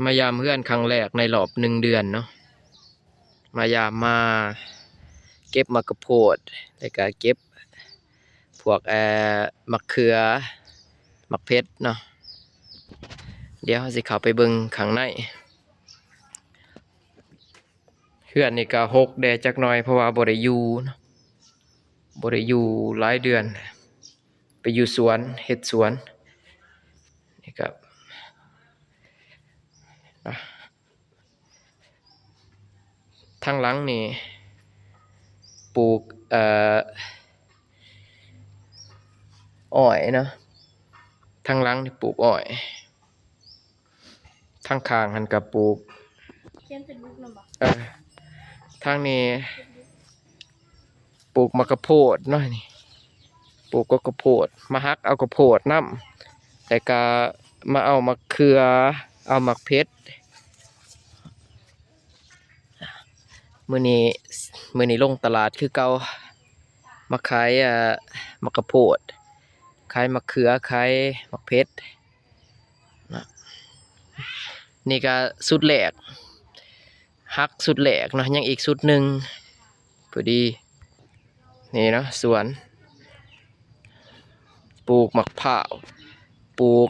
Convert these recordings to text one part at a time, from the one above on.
มายามเพื่อนครั้งแรกในรอบ1 เดือนเนาะมายามมาเก็บมะกะโพดแล้วก็เก็บพวกมะเขือมะเพ็ดเนาะเดี๋ยวเราสิเข้าไปเบิ่งข้างในเพื่อนนี่ก็หกแดดจักหน่อยเพราะว่าบ่ได้อยู่เนาะบ่ได้อยู่หลายเดือนไปอยู่สวนเฮ็ดสวนนี่ก็ทางหลังนี่ปลูกอ้อยเนาะทางหลังนี่ปลูกอ้อยทางข้างหันก็ปลูกเขียนเป็นลูกนำบ่ทางนี้ปลูกมะกะโพดเนาะนี่ปลูกกะโพดมาฮักเอากะโพดนำแต่ก็มาเอามะเขือเอามะเพ็ดมื้อนี้ลงตลาดคือเก่ามาขายมะกะโพดขายมะเขือขายมะเพ็ดนะนี่ก็สุดแรกฮักสุดแรกเนาะยังอีกสุดหนึ่งพอดีนี่เนาะสวนปลูกมะพร้าวปลูก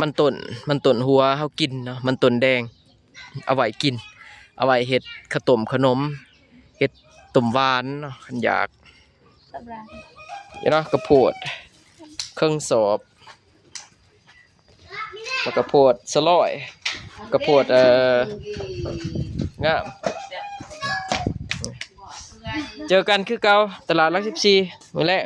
มันต้นหัวเฮากินเนาะมันต้นแดงเอาไว้กินเอาไว้เฮ็ดข้าวต้มขนมเฮ็ดต้มหวานเนาะคันอยากนี่เนาะกระโพดเครื่องสอบแล้วกระโพดสลอยกระโพดงามเจอกันคือเก่าตลาดหลัก14มื้อแรก